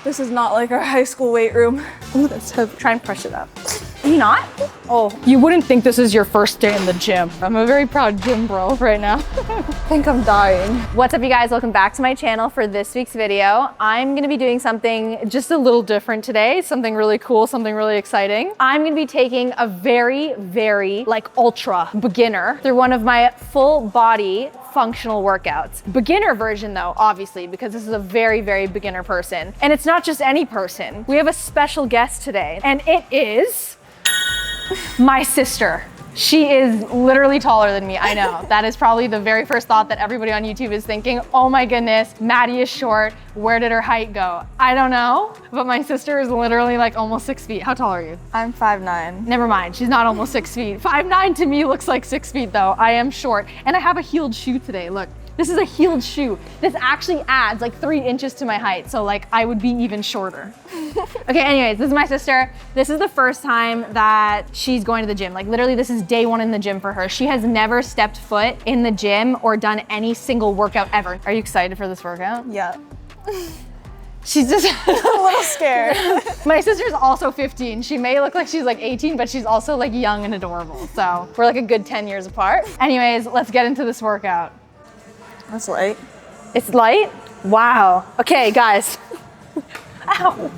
This is not like our high school weight room. Oh, that's heavy. Try and push it up. Are you not? Oh, you wouldn't think this is your first day in the gym. I'm a very proud gym bro right now. I think I'm dying. What's up, you guys? Welcome back to my channel for this week's video. I'm gonna be doing something just a little different today, something really cool, something really exciting. I'm gonna be taking a very like ultra beginner through one of my full body functional workouts. Beginner version though, obviously, because this is a very beginner person. And it's not just any person. We have a special guest today, and it is my sister. She is literally taller than me, I know. That is probably the very first thought that everybody on YouTube is thinking, oh my goodness, Maddie is short, where did her height go? I don't know, but my sister is literally like almost 6 feet. How tall are you? I'm 5'9". Never mind, she's not almost 6 feet. 5'9" to me looks like 6 feet though. I am short, and I have a heeled shoe today, look. This is a heeled shoe. This actually adds like 3 inches to my height, so like I would be even shorter. Okay, anyways, this is my sister. This is the first time that she's going to the gym. Like literally this is day 1 in the gym for her. She has never stepped foot in the gym or done any single workout ever. Are you excited for this workout? Yeah. She's just a little scared. My sister's also 15. She may look like she's like 18, but she's also like young and adorable. So we're like a good 10 years apart. Anyways, let's get into this workout. That's light. It's light? Wow. Okay, guys. Ow.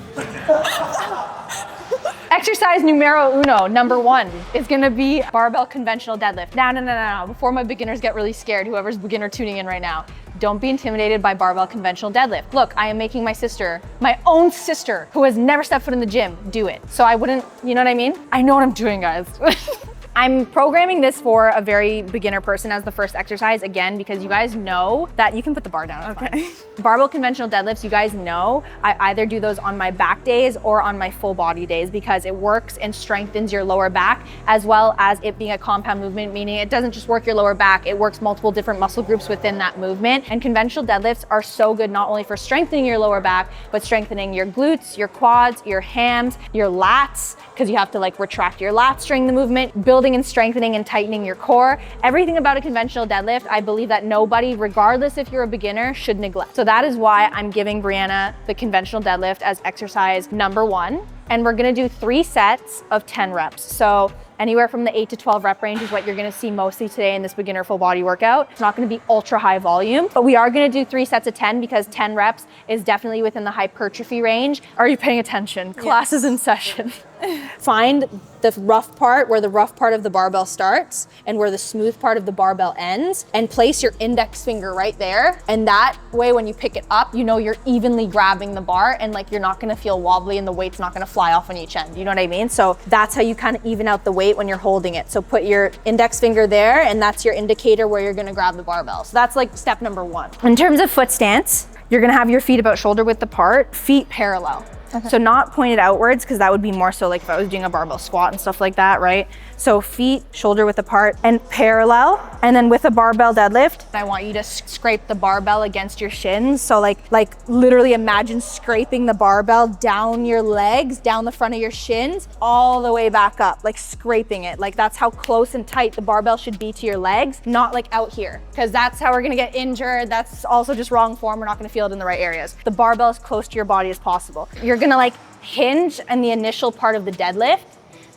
Exercise numero uno, number 1, is gonna be barbell conventional deadlift. No. Before my beginners get really scared, whoever's beginner tuning in right now, don't be intimidated by barbell conventional deadlift. Look, I am making my sister, my own sister, who has never stepped foot in the gym, do it. So I wouldn't, you know what I mean? I know what I'm doing, guys. I'm programming this for a very beginner person as the first exercise, again, because you guys know that you can put the bar down. Okay. Barbell conventional deadlifts, you guys know, I either do those on my back days or on my full body days because it works and strengthens your lower back, as well as it being a compound movement, meaning it doesn't just work your lower back, it works multiple different muscle groups within that movement. And conventional deadlifts are so good not only for strengthening your lower back, but strengthening your glutes, your quads, your hams, your lats, because you have to like retract your lats during the movement, building and strengthening and tightening your core. Everything about a conventional deadlift, I believe that nobody, regardless if you're a beginner, should neglect. So that is why I'm giving Brianna the conventional deadlift as exercise number 1. And we're gonna do 3 sets of 10 reps. So anywhere from the 8 to 12 rep range is what you're gonna see mostly today in this beginner full body workout. It's not gonna be ultra high volume, but we are gonna do 3 sets of 10 because 10 reps is definitely within the hypertrophy range. Are you paying attention? Yes. Class is in session. Find the rough part, where the rough part of the barbell starts and where the smooth part of the barbell ends, and place your index finger right there. And that way, when you pick it up, you know you're evenly grabbing the bar and like you're not gonna feel wobbly and the weight's not gonna fly off on each end. You know what I mean? So that's how you kind of even out the weight when you're holding it. So put your index finger there and that's your indicator where you're gonna grab the barbell. So that's like step number 1. In terms of foot stance, you're gonna have your feet about shoulder width apart, feet parallel. Okay. So not pointed outwards, because that would be more so like if I was doing a barbell squat and stuff like that, right? So feet shoulder width apart and parallel. And then with a barbell deadlift, I want you to scrape the barbell against your shins. So like literally imagine scraping the barbell down your legs, down the front of your shins, all the way back up, like scraping it. Like that's how close and tight the barbell should be to your legs, not like out here, because that's how we're gonna get injured. That's also just wrong form. We're not gonna feel it in the right areas. The barbell as close to your body as possible. You're gonna like hinge in the initial part of the deadlift.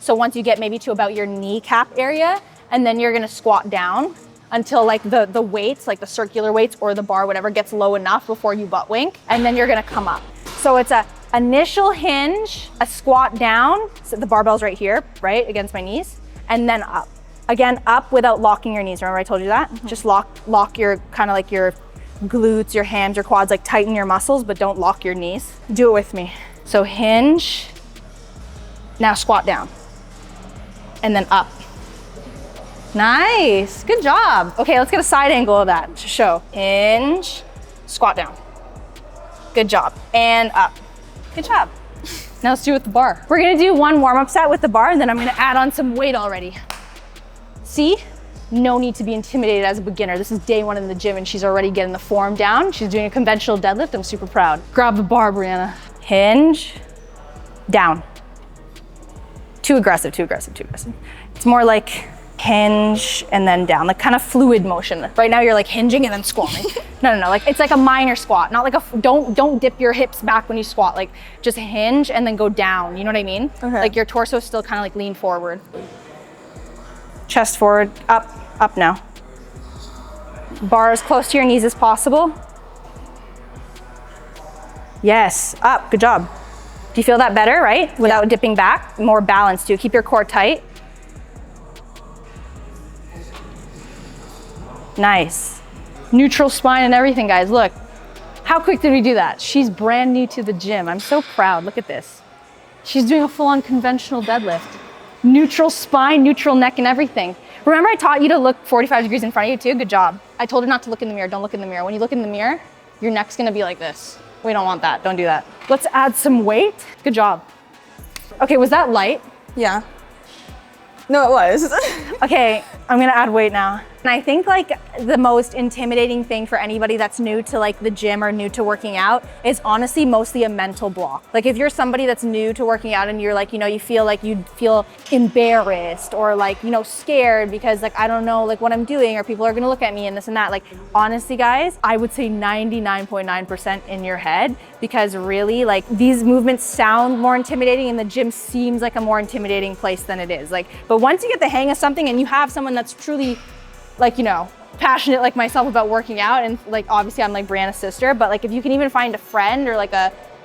So once you get maybe to about your kneecap area, and then you're gonna squat down until like the weights, like the circular weights or the bar, whatever, gets low enough before you butt wink, and then you're gonna come up. So it's a initial hinge, a squat down, so the barbell's right here, right, against my knees, and then up. Again, up without locking your knees. Remember I told you that? Mm-hmm. Just lock your, kind of like your glutes, your hams, your quads, like tighten your muscles, but don't lock your knees. Do it with me. So hinge, now squat down, and then up. Nice, good job. Okay, let's get a side angle of that to show. Hinge, squat down. Good job, and up. Good job. Now let's do it with the bar. We're gonna do 1 warm-up set with the bar, and then I'm gonna add on some weight already. See? No need to be intimidated as a beginner. This is day 1 in the gym and she's already getting the form down. She's doing a conventional deadlift. I'm super proud. Grab the bar, Brianna. Hinge, down. Too aggressive, too aggressive, too aggressive. It's more like hinge, and then down, like kind of fluid motion. Right now you're like hinging and then squatting. No, like it's like a minor squat, not like don't dip your hips back when you squat, like just hinge and then go down, you know what I mean? Okay. Like your torso is still kind of like lean forward. Chest forward, up now. Bar as close to your knees as possible. Yes, up, good job. Do you feel that better, right? Without dipping back, more balance too. Keep your core tight. Nice. Neutral spine and everything, guys, look. How quick did we do that? She's brand new to the gym. I'm so proud, look at this. She's doing a full-on conventional deadlift. Neutral spine, neutral neck and everything. Remember I taught you to look 45 degrees in front of you too? Good job. I told her not to look in the mirror, don't look in the mirror. When you look in the mirror, your neck's gonna be like this. We don't want that, don't do that. Let's add some weight. Good job. Okay, was that light? Yeah. No, it was. Okay, I'm gonna add weight now. And I think like the most intimidating thing for anybody that's new to like the gym or new to working out is honestly mostly a mental block. Like if you're somebody that's new to working out and you're like, you know, you feel like you'd feel embarrassed or like, you know, scared because like, I don't know like what I'm doing or people are gonna look at me and this and that. Like honestly guys, I would say 99.9% in your head because really like these movements sound more intimidating and the gym seems like a more intimidating place than it is. Like, but once you get the hang of something and you have someone that's truly like, you know, passionate like myself about working out and like obviously I'm like Brianna's sister, but like if you can even find a friend or like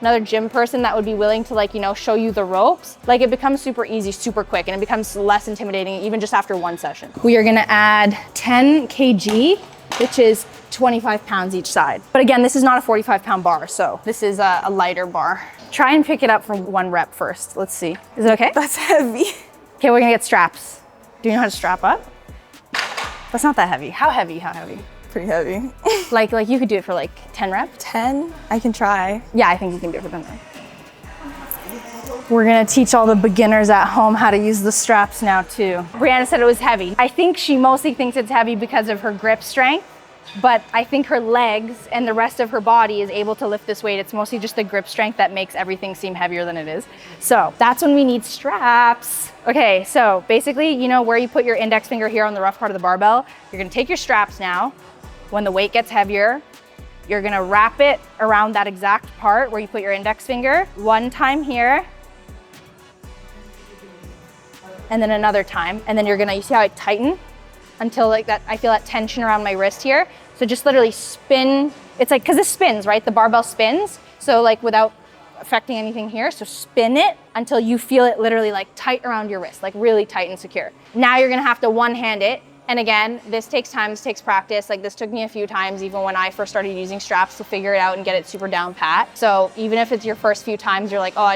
another gym person that would be willing to like, you know, show you the ropes, like it becomes super easy, super quick, and it becomes less intimidating even just after one session. We are gonna add 10 kg, which is 25 pounds each side. But again, this is not a 45-pound bar, so this is a lighter bar. Try and pick it up for 1 rep first. Let's see. Is it okay? That's heavy. Okay, we're gonna get straps. Do you know how to strap up? That's not that heavy. How heavy? How heavy? Pretty heavy. Like you could do it for like 10 reps? 10? I can try. Yeah, I think you can do it for 10 reps. We're gonna teach all the beginners at home how to use the straps now too. Brianna said it was heavy. I think she mostly thinks it's heavy because of her grip strength, but I think her legs and the rest of her body is able to lift this weight. It's mostly just the grip strength that makes everything seem heavier than it is. So that's when we need straps. Okay, so basically, you know where you put your index finger here on the rough part of the barbell? You're gonna take your straps now. When the weight gets heavier, you're gonna wrap it around that exact part where you put your index finger. One time here, and then another time. And then you're gonna, you see how I tighten? Until like that, I feel that tension around my wrist here. So just literally spin. It's like, cause this spins, right? The barbell spins. So like without affecting anything here. So spin it until you feel it literally like tight around your wrist, like really tight and secure. Now you're gonna have to one-hand it. And again, this takes time, this takes practice. Like this took me a few times, even when I first started using straps, to figure it out and get it super down pat. So even if it's your first few times, you're like, oh,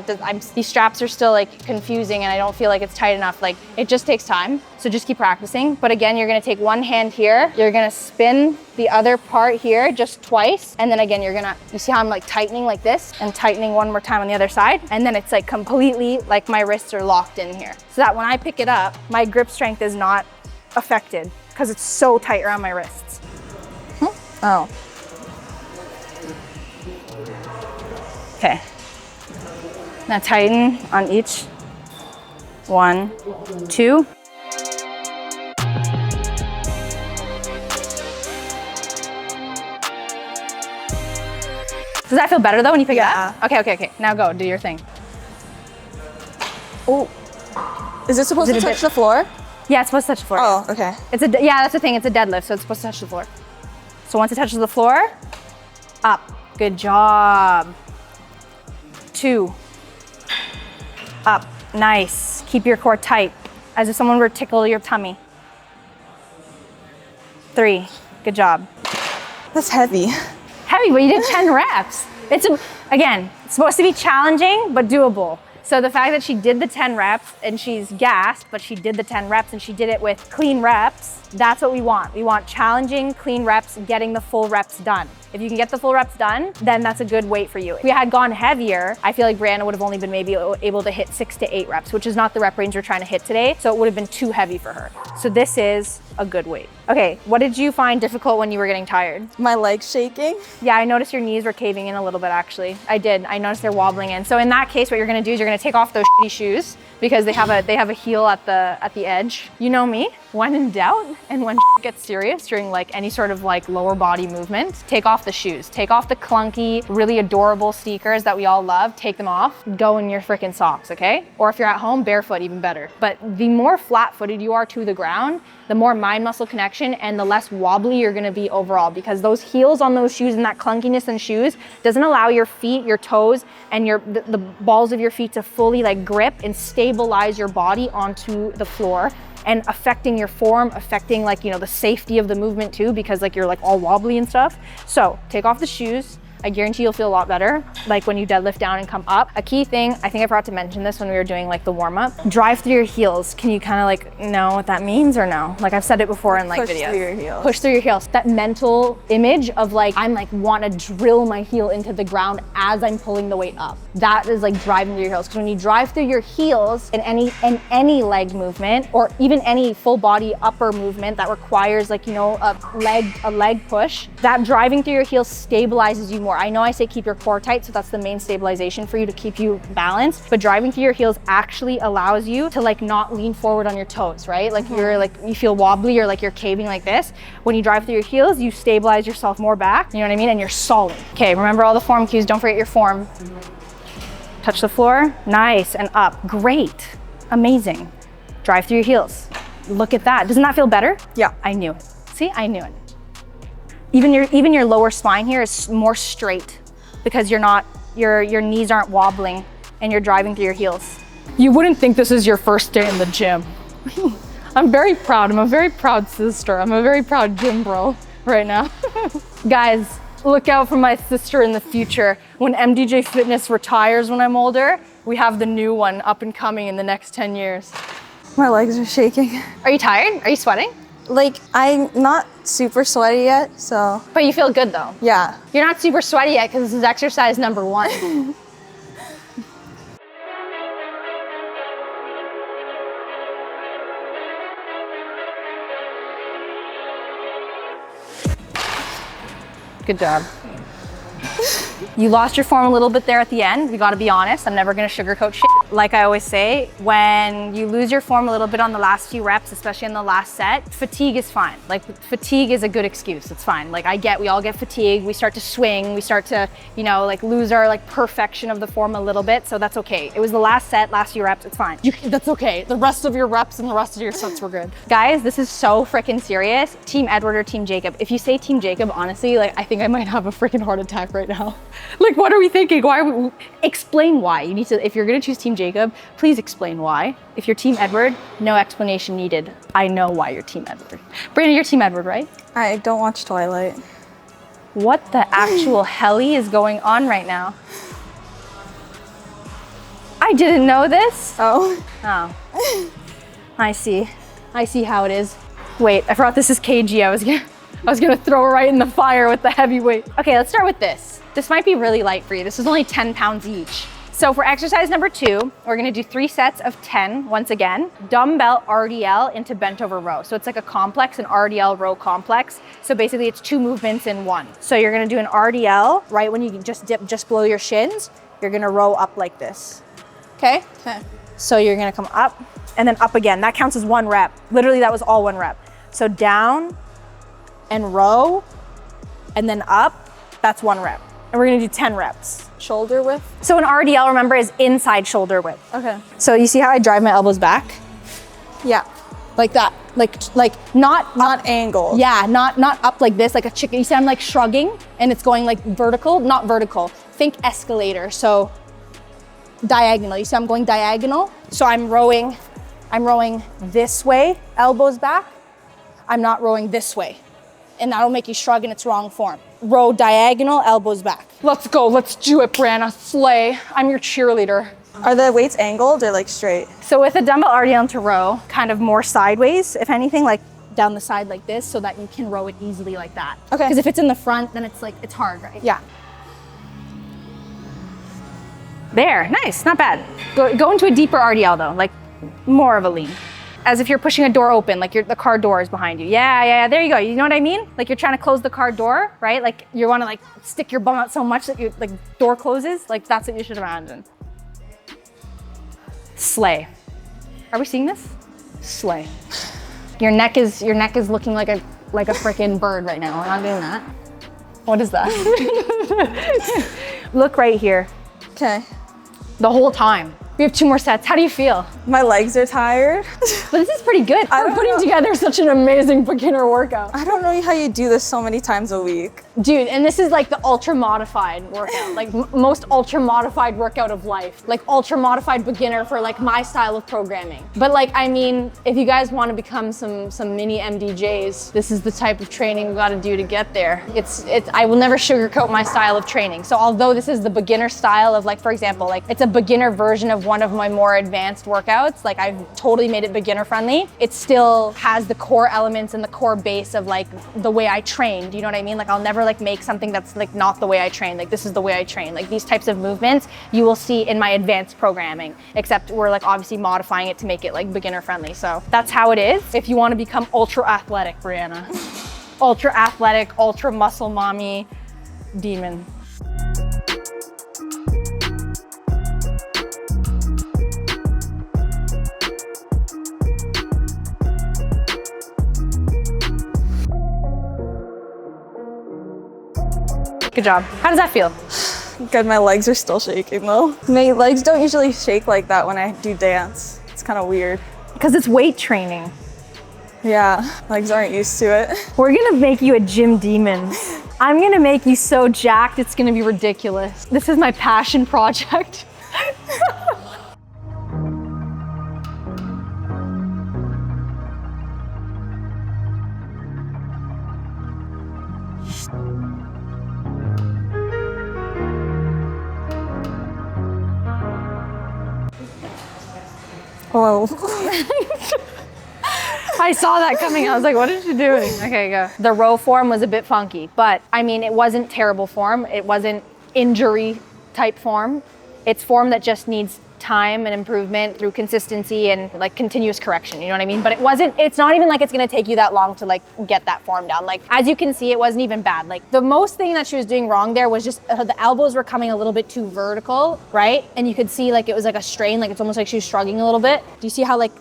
these straps are still like confusing and I don't feel like it's tight enough. Like it just takes time. So just keep practicing. But again, you're gonna take one hand here, you're gonna spin the other part here just twice. And then again, you see how I'm like tightening like this and tightening one more time on the other side. And then it's like completely like my wrists are locked in here. So that when I pick it up, my grip strength is not affected because it's so tight around my wrists. Oh. Okay. Now tighten on each. 1, 2. Does that feel better though when you pick it up? Okay. Now go, do your thing. Oh. Is it supposed to touch the floor? Yeah, it's supposed to touch the floor. Oh, okay. Yeah, that's the thing, it's a deadlift, so it's supposed to touch the floor. So once it touches the floor, up. Good job. 2. Up. Nice. Keep your core tight, as if someone were to tickle your tummy. 3. Good job. That's heavy. Heavy, but you did 10 reps. Again, it's supposed to be challenging, but doable. So the fact that she did the 10 reps and she's gassed, but she did the 10 reps and she did it with clean reps, that's what we want. We want challenging, clean reps, getting the full reps done. If you can get the full reps done, then that's a good weight for you. If we had gone heavier, I feel like Brianna would have only been maybe able to hit 6 to 8 reps, which is not the rep range we're trying to hit today. So it would have been too heavy for her. So this is a good weight. Okay, what did you find difficult when you were getting tired? My legs shaking. Yeah, I noticed your knees were caving in a little bit actually. I did, I noticed they're wobbling in. So in that case, what you're gonna do is you're gonna take off those shitty shoes because they have a heel at the edge. You know me, when in doubt and when shit gets serious during like any sort of like lower body movement, take off the shoes. Take off the clunky, really adorable sneakers that we all love, take them off, go in your freaking socks, okay? Or if you're at home, barefoot, even better. But the more flat-footed you are to the ground, the more mind-muscle connection and the less wobbly you're gonna be overall, because those heels on those shoes and that clunkiness in shoes doesn't allow your feet, your toes, and the balls of your feet to fully like grip and stabilize your body onto the floor, and affecting your form, affecting like, you know, the safety of the movement too, because like you're like all wobbly and stuff. So take off the shoes. I guarantee you'll feel a lot better, like when you deadlift down and come up. A key thing, I think I forgot to mention this when we were doing like the warm up, drive through your heels. Can you kind of like know what that means or no? Like I've said it before in like videos. Push through your heels. Push through your heels. That mental image of like, I'm like want to drill my heel into the ground as I'm pulling the weight up. That is like driving through your heels. Because when you drive through your heels in any leg movement, or even any full body upper movement that requires like, you know, a leg push, that driving through your heels stabilizes you more. I know I say keep your core tight, so that's the main stabilization for you to keep you balanced, but driving through your heels actually allows you to like not lean forward on your toes, right? Like you're like, you feel wobbly or like you're caving like this. When you drive through your heels, you stabilize yourself more back, you know what I mean? And you're solid. Okay, remember all the form cues, don't forget your form. Touch the floor, nice, and up, great, amazing. Drive through your heels. Look at that, doesn't that feel better? Yeah. I knew it, see, I knew it. Even your lower spine here is more straight because you're not, your knees aren't wobbling and you're driving through your heels. You wouldn't think this is your first day in the gym. I'm very proud. I'm a very proud sister. I'm a very proud gym bro right now. Guys, look out for my sister in the future. When MDJ Fitness retires when I'm older, we have the new one up and coming in the next 10 years. My legs are shaking. Are you tired? Are you sweating? Like, I'm not super sweaty yet, so. But you feel good though. Yeah. You're not super sweaty yet because this is exercise number 1. Good job. You lost your form a little bit there at the end. We gotta be honest, I'm never gonna sugarcoat shit. Like I always say, when you lose your form a little bit on the last few reps, especially in the last set, fatigue is fine. Like fatigue is a good excuse, it's fine. Like we all get fatigued, we start to swing, we start to, you know, like lose our like perfection of the form a little bit, so that's okay. It was the last set, last few reps, it's fine. That's okay. The rest of your reps and the rest of your sets were good. Guys, this is so freaking serious. Team Edward or Team Jacob? If you say Team Jacob, honestly, like I think I might have a freaking heart attack right now. Like, what are we thinking? Why are we? Explain why. You need to, if you're gonna choose Team Jacob, please explain why. If you're Team Edward, no explanation needed. I know why you're Team Edward. Brandon, you're Team Edward, right? I don't watch Twilight. What the actual helly is going on right now? I didn't know this. Oh. Oh. I see. I see how it is. Wait, I forgot this is KG. I was gonna throw it right in the fire with the heavy weight. Okay, let's start with this. This might be really light for you. This is only 10 pounds each. So for exercise number 2, we're gonna do 3 sets of 10, once again, dumbbell RDL into bent over row. So it's like a complex, an RDL row complex. So basically it's 2 movements in one. So you're gonna do an RDL, right when you just dip just below your shins, you're gonna row up like this, okay? Okay. So you're gonna come up and then up again. That counts as 1 rep. Literally that was all 1 rep. So down and row and then up, that's 1 rep. And we're gonna do 10 reps. Shoulder width? So an RDL, remember, is inside shoulder width. Okay. So you see how I drive my elbows back? Yeah. Like that, like not angled. Yeah, not up like this, like a chicken. You see I'm like shrugging and it's going like vertical, not vertical. Think escalator, so diagonal. You see I'm going diagonal? So I'm rowing this way, elbows back. I'm not rowing this way. And that'll make you shrug in its wrong form. Row diagonal, elbows back. Let's go, let's do it, Brianna. Slay. I'm your cheerleader. Are the weights angled or like straight? So with a dumbbell RDL into row, kind of more sideways, if anything, like down the side like this, so that you can row it easily like that. Okay. Because if it's in the front, then it's like, it's hard, right? Yeah. There, nice, not bad. Go into a deeper RDL though, like more of a lean. as if you're pushing a door open, like the car door is behind you. Yeah, there you go. You know what I mean? Like you're trying to close the car door, right? Like you want to like stick your bum out so much that your like door closes. Like that's what you should imagine. Slay. Are we seeing this? Slay. Your neck is looking like a freaking bird right now. We're not doing that. What is that? Look right here. Okay. The whole time. We have 2 more sets. How do you feel? My legs are tired. But this is pretty good. We're putting together such an amazing beginner workout. I don't know how you do this so many times a week. Dude, and this is like the ultra modified workout, like most ultra modified workout of life, like ultra modified beginner for like my style of programming. But like, I mean, if you guys want to become some mini MDJs, this is the type of training we got to do to get there. I will never sugarcoat my style of training. So although this is the beginner style of like, for example, like it's a beginner version of one of my more advanced workouts, like I've totally made it beginner friendly. It still has the core elements and the core base of like the way I train. Do you know what I mean? Like I'll never like make something that's like not the way I train. Like this is the way I train. Like these types of movements you will see in my advanced programming, except we're like obviously modifying it to make it like beginner friendly. So that's how it is. If you want to become ultra athletic, Brianna. Ultra athletic, ultra muscle mommy demon. Good job. How does that feel? Good, my legs are still shaking though. My legs don't usually shake like that when I do dance. It's kind of weird. Because it's weight training. Yeah, legs aren't used to it. We're gonna make you a gym demon. I'm gonna make you so jacked, it's gonna be ridiculous. This is my passion project. Whoa. I saw that coming. I was like, what is she doing? Okay, go. The row form was a bit funky, but I mean, it wasn't terrible form. It wasn't injury type form. It's form that just needs time and improvement through consistency and like continuous correction, you know what I mean? But it's not even like it's gonna take you that long to like get that form down. Like, as you can see, it wasn't even bad. Like the most thing that she was doing wrong there was just the elbows were coming a little bit too vertical, right? And you could see like it was like a strain, like it's almost like she was struggling a little bit. Do you see how like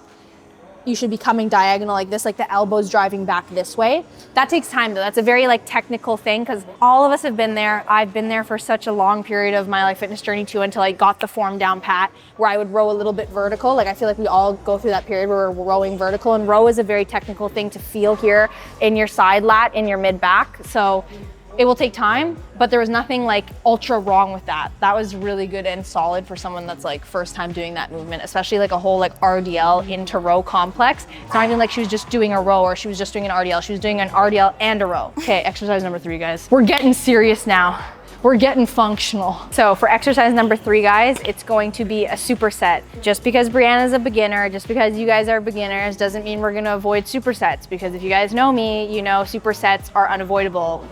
you should be coming diagonal like this, like the elbows driving back this way? That takes time though. That's a very like technical thing because all of us have been there. I've been there for such a long period of my like fitness journey too until I got the form down pat where I would row a little bit vertical. Like I feel like we all go through that period where we're rowing vertical, and row is a very technical thing to feel here in your side lat, in your mid back. So it will take time, but there was nothing like ultra wrong with that. That was really good and solid for someone that's like first time doing that movement, especially like a whole like RDL into row complex. It's not even like she was just doing a row or she was just doing an RDL. She was doing an RDL and a row. Okay, exercise number 3, guys. We're getting serious now. We're getting functional. So for exercise number 3, guys, it's going to be a superset. Just because Brianna's a beginner, just because you guys are beginners, doesn't mean we're gonna avoid supersets, because if you guys know me, you know supersets are unavoidable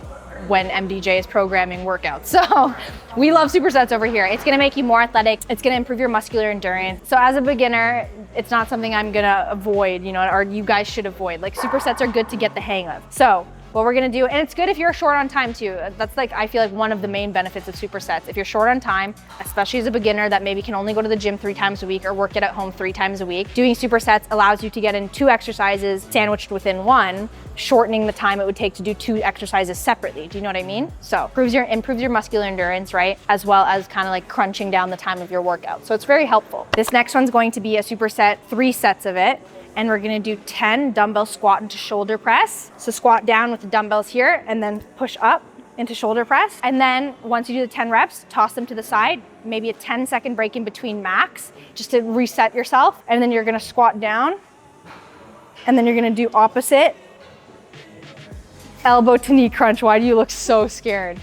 when MDJ is programming workouts. So we love supersets over here. It's gonna make you more athletic. It's gonna improve your muscular endurance. So as a beginner, it's not something I'm gonna avoid, you know, or you guys should avoid. Like supersets are good to get the hang of. So what we're gonna do, and it's good if you're short on time too. That's like, I feel like one of the main benefits of supersets. If you're short on time, especially as a beginner that maybe can only go to the gym 3 times a week or work it at home 3 times a week, doing supersets allows you to get in 2 exercises sandwiched within one, shortening the time it would take to do 2 exercises separately. Do you know what I mean? So improves your muscular endurance, right? As well as kind of like crunching down the time of your workout. So it's very helpful. This next one's going to be a superset, 3 sets of it. And we're gonna do 10 dumbbell squat into shoulder press. So squat down with the dumbbells here and then push up into shoulder press. And then once you do the 10 reps, toss them to the side, maybe a 10-second break in between max, just to reset yourself. And then you're gonna squat down. And then you're gonna do opposite. Elbow to knee crunch. Why do you look so scared?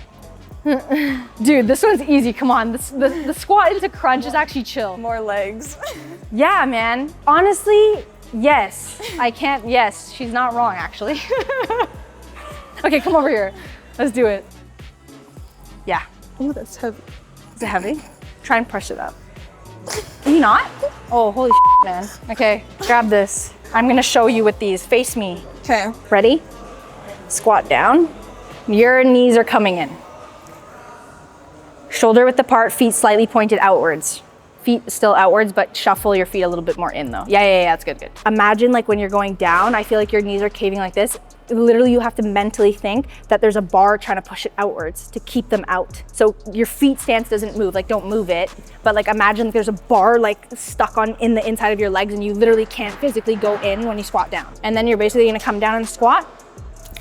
Dude, this one's easy, come on. The squat into crunch is actually chill. More legs. Yeah, man. Honestly, yes. I can't, yes, she's not wrong actually. Okay, come over here. Let's do it. Yeah. Oh, that's heavy. Is it heavy? Try and push it up. Can you not? Oh, holy shit, man. Okay, grab this. I'm gonna show you with these. Face me. Okay. Ready? Squat down. Your knees are coming in. Shoulder width apart, feet slightly pointed outwards. Feet still outwards, but shuffle your feet a little bit more in though. Yeah, that's good. Imagine like when you're going down, I feel like your knees are caving like this. Literally you have to mentally think that there's a bar trying to push it outwards to keep them out. So your feet stance doesn't move, like don't move it, but like imagine there's a bar like stuck on in the inside of your legs and you literally can't physically go in when you squat down. And then you're basically gonna come down and squat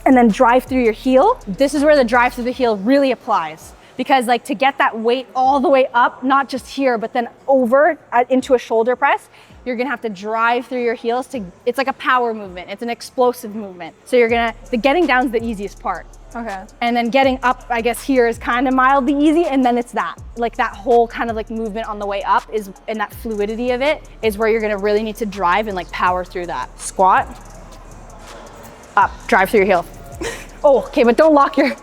and then drive through your heel. This is where the drive through the heel really applies. Because like to get that weight all the way up, not just here, but then over into a shoulder press, you're gonna have to drive through your heels it's like a power movement. It's an explosive movement. So the getting down is the easiest part. Okay. And then getting up, I guess here is kind of mildly easy. And then it's that whole kind of like movement on the way up and that fluidity of it is where you're gonna really need to drive and like power through that. Squat, up, drive through your heel. Oh, okay, but don't lock your,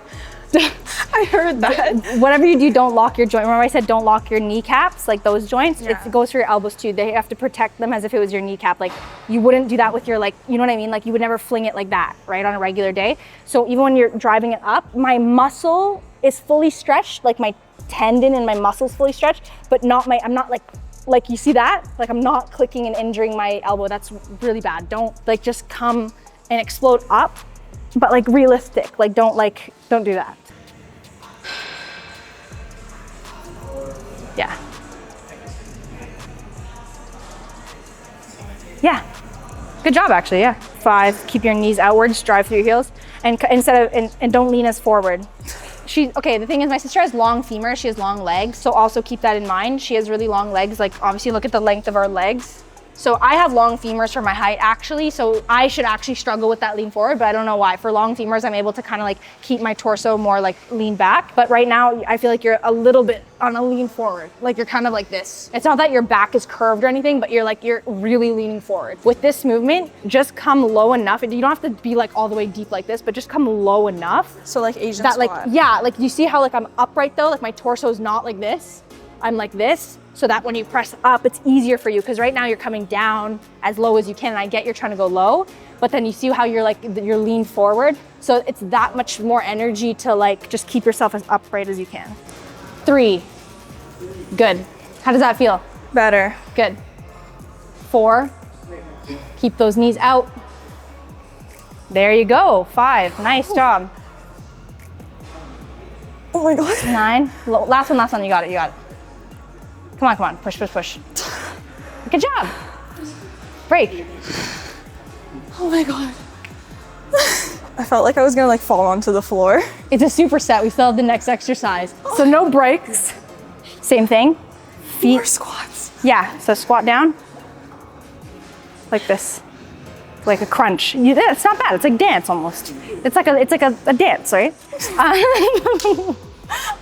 I heard that. whatever you do, don't lock your joint. Remember I said don't lock your kneecaps, like those joints? Yeah. It goes for your elbows too. They have to protect them as if it was your kneecap. Like you wouldn't do that with your like, you know what I mean? Like you would never fling it like that, right? On a regular day. So even when you're driving it up, my muscle is fully stretched, like my tendon and my muscle's fully stretched, but I'm not like you see that? Like I'm not clicking and injuring my elbow. That's really bad. Don't like just come and explode up, but like realistic. Like don't do that. Yeah. Good job, actually, yeah. 5, keep your knees outwards, drive through your heels, and don't lean as forward. Okay, the thing is my sister has long femurs, she has long legs, so also keep that in mind. She has really long legs, like obviously look at the length of our legs. So I have long femurs for my height actually, so I should actually struggle with that lean forward, but I don't know why. For long femurs, I'm able to kind of like keep my torso more like lean back. But right now, I feel like you're a little bit on a lean forward. Like you're kind of like this. It's not that your back is curved or anything, but you're really leaning forward. With this movement, just come low enough. You don't have to be like all the way deep like this, but just come low enough. So like Asian that squat. Like, yeah, like you see how like I'm upright though? Like my torso is not like this. I'm like this. So that when you press up, it's easier for you because right now you're coming down as low as you can. And I get you're trying to go low, but then you see how you're lean forward. So it's that much more energy to like just keep yourself as upright as you can. 3, good. How does that feel? Better. Good. 4, keep those knees out. There you go. 5, nice job. Oh my God. 9, last one, you got it. Come on, push. Good job. Break. Oh my God. I felt like I was gonna like fall onto the floor. It's a superset, we still have the next exercise. So no breaks. Same thing. Feet. 4 squats. Yeah, so squat down. Like this. Like a crunch. It's not bad, it's like dance almost. It's like a dance, right?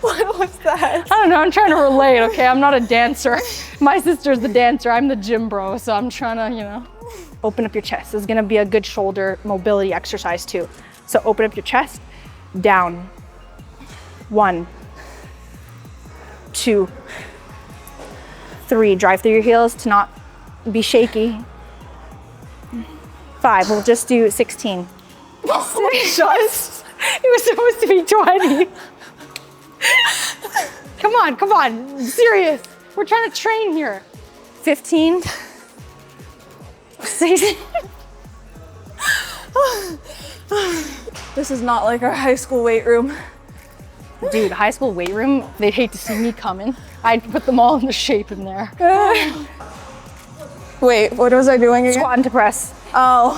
What was that? I don't know, I'm trying to relate, okay? I'm not a dancer. My sister's the dancer, I'm the gym bro, so I'm trying to, you know. Open up your chest. This is gonna be a good shoulder mobility exercise too. So open up your chest, down. 1, 2, 3. Drive through your heels to not be shaky. 5, we'll just do 16. Just, it was supposed to be 20. Come on, serious. We're trying to train here. 15. 16. This is not like our high school weight room. Dude, high school weight room, they'd hate to see me coming. I'd put them all in the shape in there. Wait, what was I doing again? Squat into press. Oh,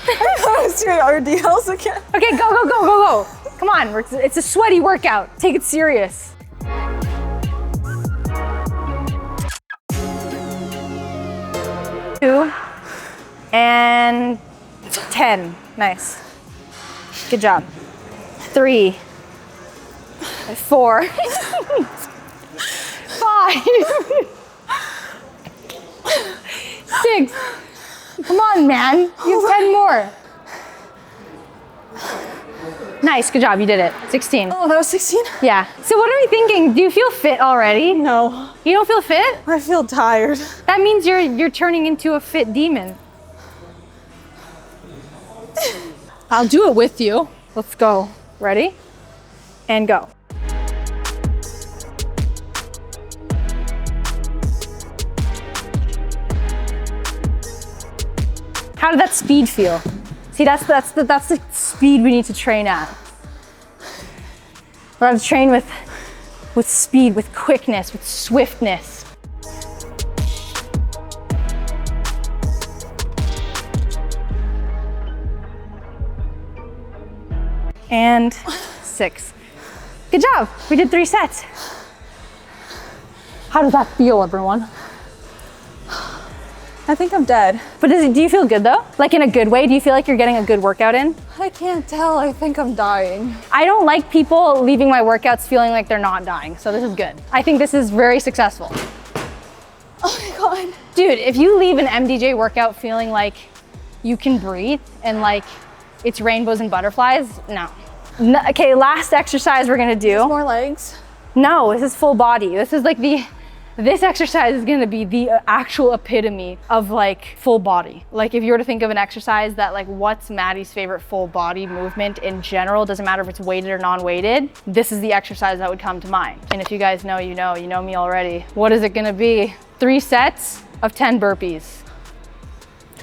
I thought I was doing RDLs again. Okay, go. Come on, it's a sweaty workout. Take it serious. Two and 10. Nice. Good job. 3, 4, 5. Six. Come on, man. You have 10 more. Nice, good job, you did it. 16. Oh, that was 16? Yeah. So what are we thinking? Do you feel fit already? No. You don't feel fit? I feel tired. That means you're turning into a fit demon. I'll do it with you. Let's go. Ready? And go. How did that speed feel? See, that's the speed we need to train at. We have to train with speed, with quickness, with swiftness. And 6. Good job. We did 3 sets. How does that feel, everyone? I think I'm dead. But do you feel good though? Like in a good way? Do you feel like you're getting a good workout in? I can't tell. I think I'm dying. I don't like people leaving my workouts feeling like they're not dying. So this is good. I think this is very successful. Oh my God. Dude, if you leave an MDJ workout feeling like you can breathe and like it's rainbows and butterflies, no. Okay, last exercise we're gonna do. More legs? No, this is full body. This is like this exercise is gonna be the actual epitome of like full body. Like if you were to think of an exercise that like what's Maddie's favorite full body movement in general, doesn't matter if it's weighted or non-weighted, this is the exercise that would come to mind. And if you guys know, you know me already. What is it gonna be? 3 sets of 10 burpees.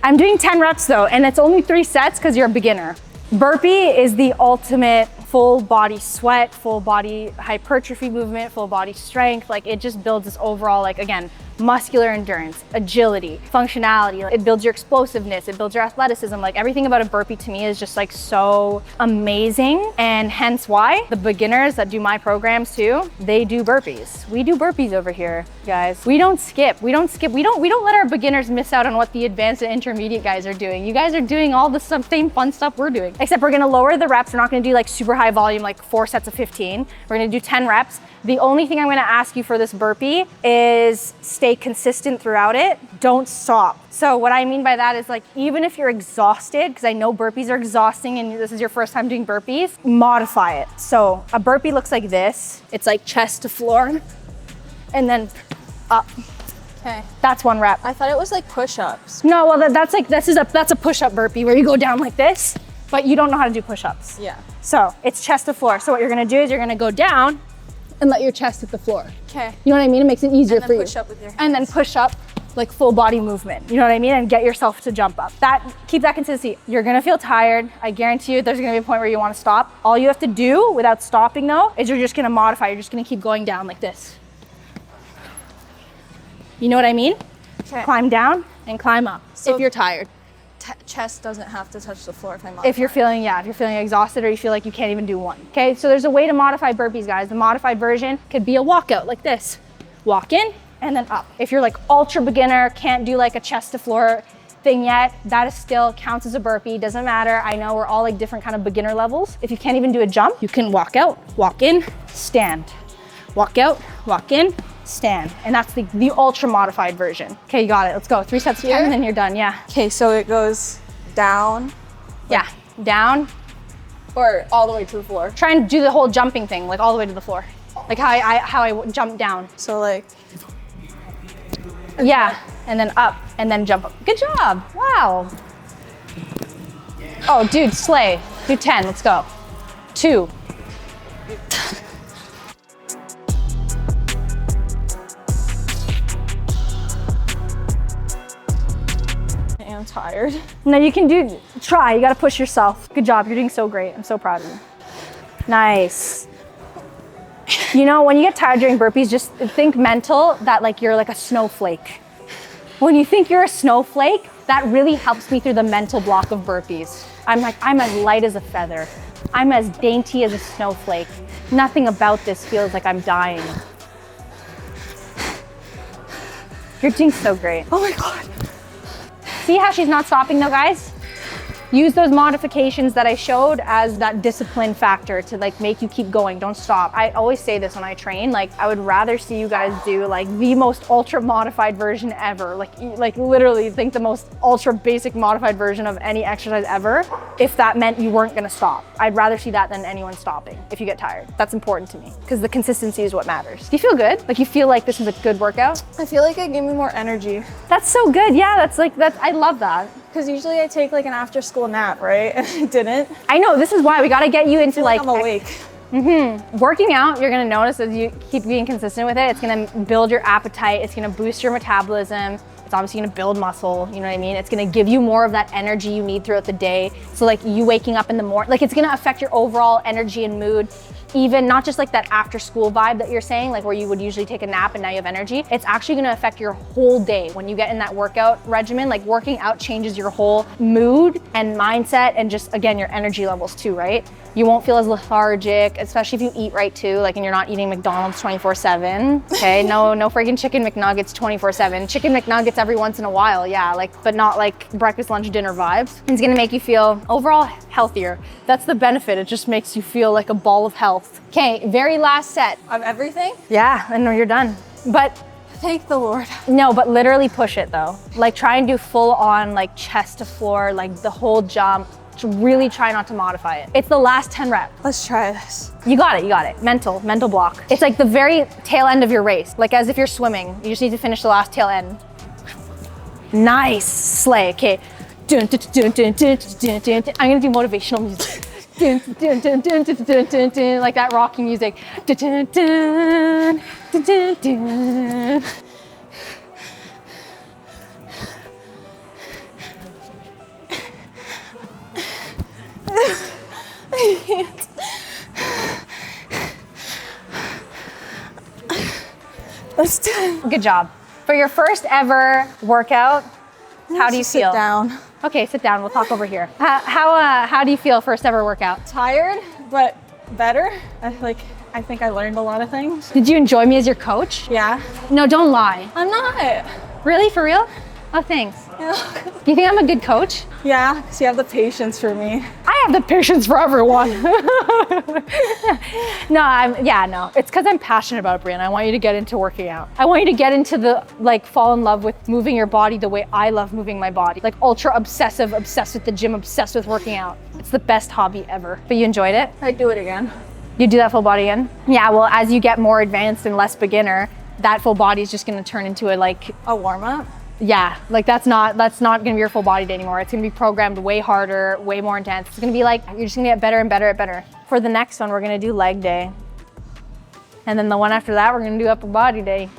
I'm doing 10 reps though, and it's only 3 sets because you're a beginner. Burpee is the ultimate full body sweat, full body hypertrophy movement, full body strength. Like it just builds this overall, like again, muscular endurance, agility, functionality. It builds your explosiveness, it builds your athleticism. Like everything about a burpee to me is just like so amazing. And hence why the beginners that do my programs too, they do burpees. We do burpees over here, guys. We don't skip. We don't let our beginners miss out on what the advanced and intermediate guys are doing. You guys are doing all the same fun stuff we're doing. Except we're gonna lower the reps. We're not gonna do like super high volume, like 4 sets of 15. We're gonna do 10 reps. The only thing I'm gonna ask you for this burpee is stay consistent throughout it. Don't stop. So what I mean by that is like, even if you're exhausted, because I know burpees are exhausting and this is your first time doing burpees, modify it. So a burpee looks like this. It's like chest to floor and then up. Okay. That's 1 rep. I thought it was like push-ups. No, well that's a push-up burpee where you go down like this, but you don't know how to do push-ups. Yeah. So it's chest to floor. So what you're gonna do is you're gonna go down and let your chest hit the floor. Okay. You know what I mean? It makes it easier for you. Push up with your hands. And then push up like full body movement. You know what I mean? And get yourself to jump up. Keep that consistency. You're gonna feel tired. I guarantee you there's gonna be a point where you wanna stop. All you have to do without stopping though, is you're just gonna modify. You're just gonna keep going down like this. You know what I mean? Okay. Climb down and climb up if you're tired. Chest doesn't have to touch the floor if I'm If you're feeling exhausted or you feel like you can't even do one. Okay, so there's a way to modify burpees, guys. The modified version could be a walkout like this. Walk in and then up. If you're like ultra beginner, can't do like a chest to floor thing yet, that is still counts as a burpee, doesn't matter. I know we're all like different kind of beginner levels. If you can't even do a jump, you can walk out, walk in, stand. Walk out, walk in, stand. And that's the ultra modified version. Okay, you got it. Let's go. 3 sets of 10 and then you're done. Yeah. Okay, so it goes down. Yeah, down. Or all the way to the floor. Try and do the whole jumping thing, like all the way to the floor. Like how I jump down. So like. Yeah, and then up and then jump up. Good job. Wow. Oh, dude, slay. Do 10. Let's go. 2. I'm tired. No, you can try. You got to push yourself. Good job. You're doing so great. I'm so proud of you. Nice. You know, when you get tired during burpees, just think mental that like you're like a snowflake. When you think you're a snowflake, that really helps me through the mental block of burpees. I'm as light as a feather. I'm as dainty as a snowflake. Nothing about this feels like I'm dying. You're doing so great. Oh my God. See how she's not stopping though, guys? Use those modifications that I showed as that discipline factor to like make you keep going, don't stop. I always say this when I train, like I would rather see you guys do like the most ultra modified version ever. Like literally think the most ultra basic modified version of any exercise ever, if that meant you weren't gonna stop. I'd rather see that than anyone stopping if you get tired. That's important to me because the consistency is what matters. Do you feel good? Like you feel like this is a good workout? I feel like it gave me more energy. That's so good. Yeah, I love that. because usually I take like an after school nap, right? And I didn't. I know, this is why we gotta get you into like I'm awake. Working out, you're gonna notice as you keep being consistent with it, it's gonna build your appetite, it's gonna boost your metabolism, it's obviously gonna build muscle, you know what I mean? It's gonna give you more of that energy you need throughout the day. So like you waking up in the morning, like it's gonna affect your overall energy and mood, even not just like that after school vibe that you're saying, like where you would usually take a nap and now you have energy. It's actually gonna affect your whole day when you get in that workout regimen. Like working out changes your whole mood and mindset and just, again, your energy levels too, right? You won't feel as lethargic, especially if you eat right too, like and you're not eating McDonald's 24/7, okay? No freaking chicken McNuggets 24/7. Chicken McNuggets every once in a while, yeah, like, but not like breakfast, lunch, dinner vibes. It's gonna make you feel overall healthier. That's the benefit, it just makes you feel like a ball of health. Okay, very last set. Of everything? Yeah, and you're done. But Thank the Lord. no, but literally push it though. Like try and do full on like chest to floor, like the whole jump. Really try not to modify it. It's the last 10 reps. Let's try this. You got it, you got it. Mental block. It's like the very tail end of your race. Like as if you're swimming, you just need to finish the last tail end. Nice, slay, okay. I'm gonna do motivational music. Like that rocky music. Let's do it. Good job. For your first ever workout, how do you feel? Sit down. Okay, sit down. We'll talk over here. How do you feel first ever workout? Tired, but better. I think I learned a lot of things. Did you enjoy me as your coach? Yeah. No, don't lie. I'm not. Really, for real? Oh, thanks. Yeah. You think I'm a good coach? Yeah, because you have the patience for me. I have the patience for everyone. No. It's because I'm passionate about it, Brianna. I want you to get into working out. I want you to get into fall in love with moving your body the way I love moving my body. Like ultra obsessed with the gym, obsessed with working out. It's the best hobby ever. But you enjoyed it? I'd do it again. You do that full body again? Yeah, well, as you get more advanced and less beginner, that full body is just gonna turn into A warm up? yeah, like that's not gonna be your full body day anymore. It's gonna be programmed way harder, way more intense. It's gonna be like, you're just gonna get better and better and better. For the next one, we're gonna do leg day. And then the one after that, we're gonna do upper body day.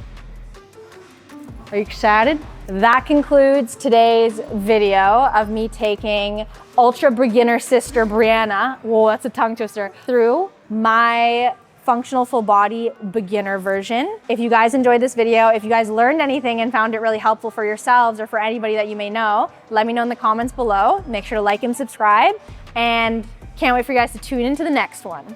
Are you excited? That concludes today's video of me taking ultra beginner sister Brianna, whoa, that's a tongue twister, through my functional full body beginner version. If you guys enjoyed this video, if you guys learned anything and found it really helpful for yourselves or for anybody that you may know, let me know in the comments below. Make sure to like and subscribe, and can't wait for you guys to tune into the next one.